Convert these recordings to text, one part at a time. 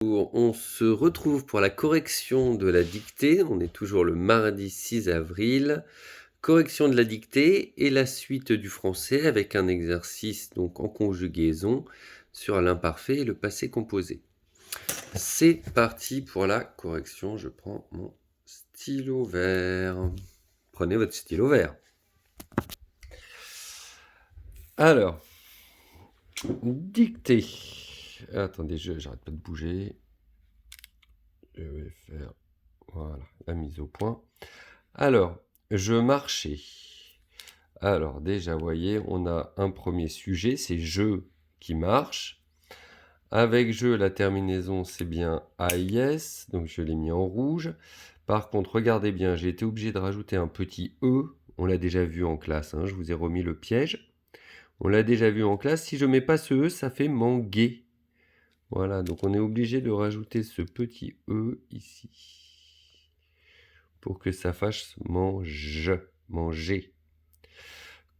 On se retrouve pour la correction de la dictée. On est toujours le mardi 6 avril. Correction de la dictée et la suite du français avec un exercice donc en conjugaison sur l'imparfait et le passé composé. C'est parti pour la correction. Je prends mon stylo vert. Prenez votre stylo vert. Alors, dictée. Attendez, j'arrête pas de bouger. Je vais faire, voilà, la mise au point. Alors, je marchais. Alors, déjà, vous voyez, on a un premier sujet, c'est je qui marche. Avec je, la terminaison, c'est bien AIS, donc je l'ai mis en rouge. Par contre, regardez bien, j'ai été obligé de rajouter un petit E. On l'a déjà vu en classe, hein, je vous ai remis le piège. On l'a déjà vu en classe. Si je ne mets pas ce E, ça fait manguer. Voilà, donc on est obligé de rajouter ce petit E ici. Pour que ça fasse mange, manger.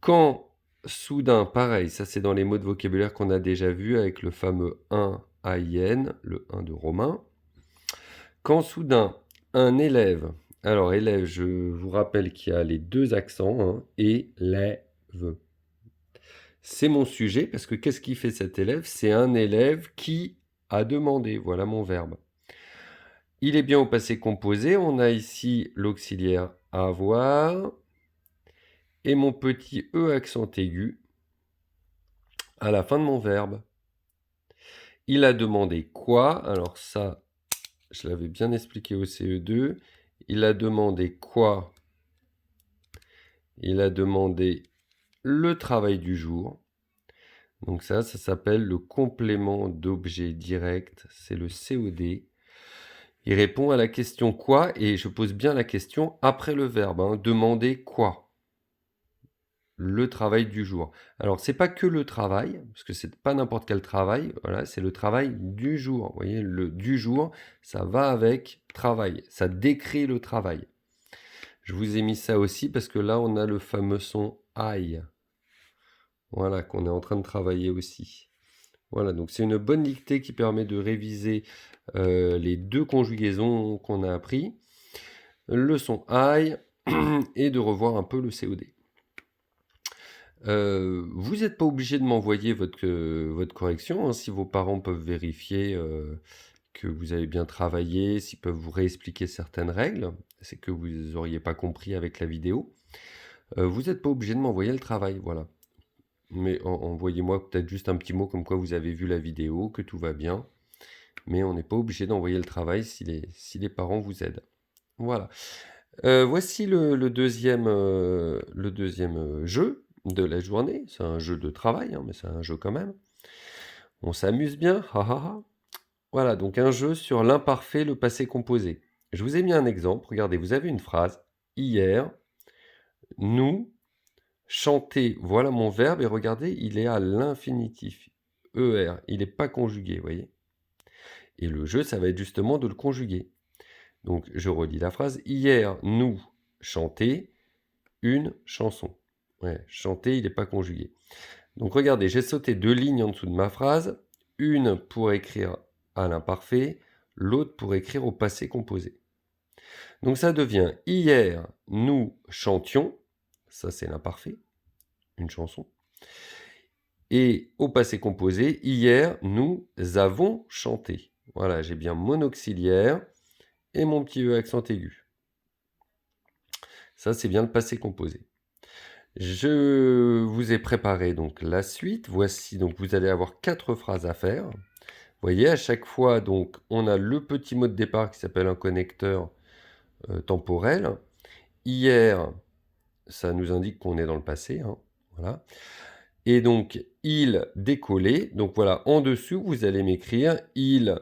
Quand, soudain, pareil, ça c'est dans les mots de vocabulaire qu'on a déjà vu avec le fameux 1 AIN, le 1 de Romain. Quand soudain, un élève, alors élève, je vous rappelle qu'il y a les deux accents, hein, élève. C'est mon sujet parce que qu'est-ce qui fait cet élève? C'est un élève qui a demandé, voilà mon verbe. Il est bien au passé composé, on a ici l'auxiliaire avoir et mon petit E accent aigu à la fin de mon verbe. Il a demandé quoi? Alors ça, je l'avais bien expliqué au CE2. Il a demandé quoi? Il a demandé le travail du jour. Donc ça s'appelle le complément d'objet direct. C'est le COD. Il répond à la question quoi? Et je pose bien la question après le verbe. Hein. Demander quoi? Le travail du jour. Alors, c'est pas que le travail, parce que c'est pas n'importe quel travail, voilà, c'est le travail du jour. Vous voyez, le du jour, ça va avec travail, ça décrit le travail. Je vous ai mis ça aussi parce que là, on a le fameux son I. Voilà, qu'on est en train de travailler aussi. Voilà, donc c'est une bonne dictée qui permet de réviser les deux conjugaisons qu'on a appris, le son I et de revoir un peu le COD. Vous n'êtes pas obligé de m'envoyer votre correction, hein, si vos parents peuvent vérifier que vous avez bien travaillé, s'ils peuvent vous réexpliquer certaines règles, c'est que vous n'auriez pas compris avec la vidéo. Vous n'êtes pas obligé de m'envoyer le travail, voilà. Mais envoyez-moi peut-être juste un petit mot comme quoi vous avez vu la vidéo, que tout va bien. Mais on n'est pas obligé d'envoyer le travail si les parents vous aident. Voilà. Voici le deuxième jeu de la journée. C'est un jeu de travail, hein, mais c'est un jeu quand même. On s'amuse bien. Ha, ha, ha. Voilà, donc un jeu sur l'imparfait, le passé composé. Je vous ai mis un exemple. Regardez, vous avez une phrase. Hier, nous, chanter. Voilà mon verbe. Et regardez, il est à l'infinitif. ER. Il n'est pas conjugué, vous voyez. Et le jeu, ça va être justement de le conjuguer. Donc, je relis la phrase. Hier, nous, chanter une chanson. Ouais, chanter, il n'est pas conjugué. Donc, regardez, j'ai sauté deux lignes en dessous de ma phrase. Une pour écrire à l'imparfait, l'autre pour écrire au passé composé. Donc, ça devient hier, nous chantions. Ça, c'est l'imparfait. Une chanson. Et au passé composé, hier, nous avons chanté. Voilà, j'ai bien mon auxiliaire et mon petit E accent aigu. Ça, c'est bien le passé composé. Je vous ai préparé donc la suite. Voici, donc vous allez avoir 4 phrases à faire. Vous voyez, à chaque fois, donc, on a le petit mot de départ qui s'appelle un connecteur temporel. Hier, ça nous indique qu'on est dans le passé. Hein, voilà. Et donc, il décollait. Donc voilà, en dessous, vous allez m'écrire il,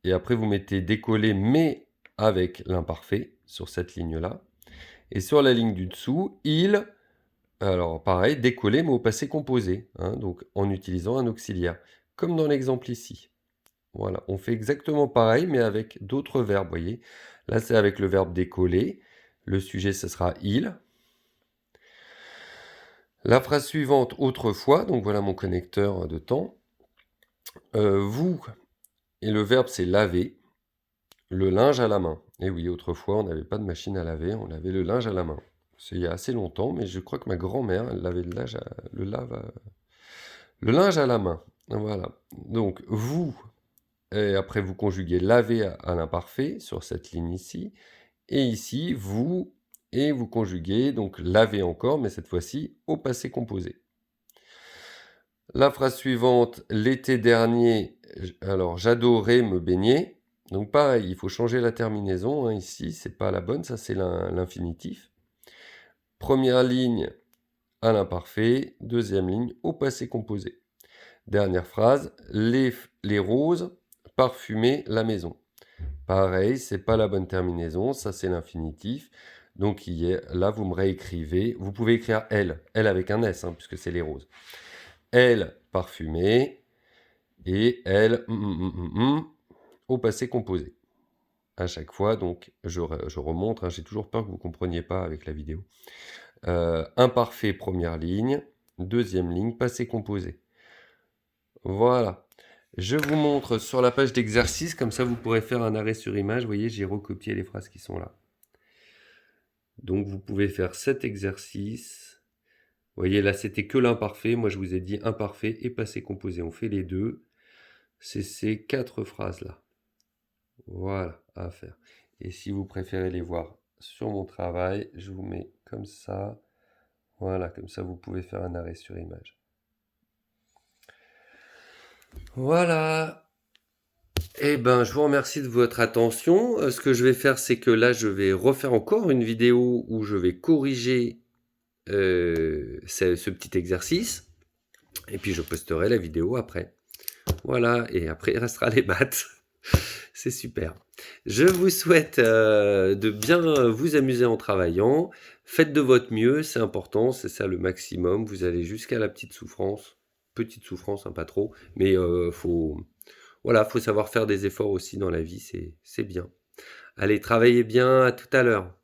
et après vous mettez décollé, mais avec l'imparfait sur cette ligne-là. Et sur la ligne du dessous, il, alors pareil, décollé, mais au passé composé, hein, donc en utilisant un auxiliaire, comme dans l'exemple ici. Voilà, on fait exactement pareil, mais avec d'autres verbes, vous voyez. Là, c'est avec le verbe décoller. Le sujet, ce sera il. La phrase suivante, autrefois, donc voilà mon connecteur de temps. Vous Et le verbe, c'est laver. Le linge à la main. Et oui, autrefois, on n'avait pas de machine à laver, on lavait le linge à la main. C'est il y a assez longtemps, mais je crois que ma grand-mère, elle lavait le linge à la main. Voilà. Donc, vous, et après vous conjuguez laver à l'imparfait sur cette ligne ici. Et ici, vous, et vous conjuguez, donc laver encore, mais cette fois-ci au passé composé. La phrase suivante, l'été dernier, alors j'adorais me baigner. Donc pareil, il faut changer la terminaison, hein, ici, c'est pas la bonne, ça c'est l'infinitif. Première ligne à l'imparfait, deuxième ligne au passé composé. Dernière phrase, les roses parfumaient la maison. Pareil, c'est pas la bonne terminaison, ça c'est l'infinitif. Donc là, vous me réécrivez. Vous pouvez écrire elle avec un S, hein, puisque c'est les roses. Elle parfumée et elle au passé composé. À chaque fois, donc je remonte, hein, j'ai toujours peur que vous ne compreniez pas avec la vidéo. Imparfait, première ligne, deuxième ligne, passé composé. Voilà. Je vous montre sur la page d'exercice, comme ça vous pourrez faire un arrêt sur image. Vous voyez, j'ai recopié les phrases qui sont là. Donc vous pouvez faire cet exercice. Vous voyez, là c'était que l'imparfait. Moi je vous ai dit imparfait et passé composé. On fait les deux. C'est ces 4 phrases-là. Voilà, à faire. Et si vous préférez les voir sur mon travail, je vous mets comme ça. Voilà, comme ça vous pouvez faire un arrêt sur image. Voilà. Eh ben, je vous remercie de votre attention. Ce que je vais faire, c'est que là, je vais refaire encore une vidéo où je vais corriger ce petit exercice. Et puis, je posterai la vidéo après. Voilà, et après, il restera les maths. C'est super. Je vous souhaite de bien vous amuser en travaillant. Faites de votre mieux, c'est important, c'est ça le maximum. Vous allez jusqu'à la petite souffrance. Petite souffrance, hein, pas trop. Mais faut savoir faire des efforts aussi dans la vie, c'est bien. Allez, travaillez bien, à tout à l'heure.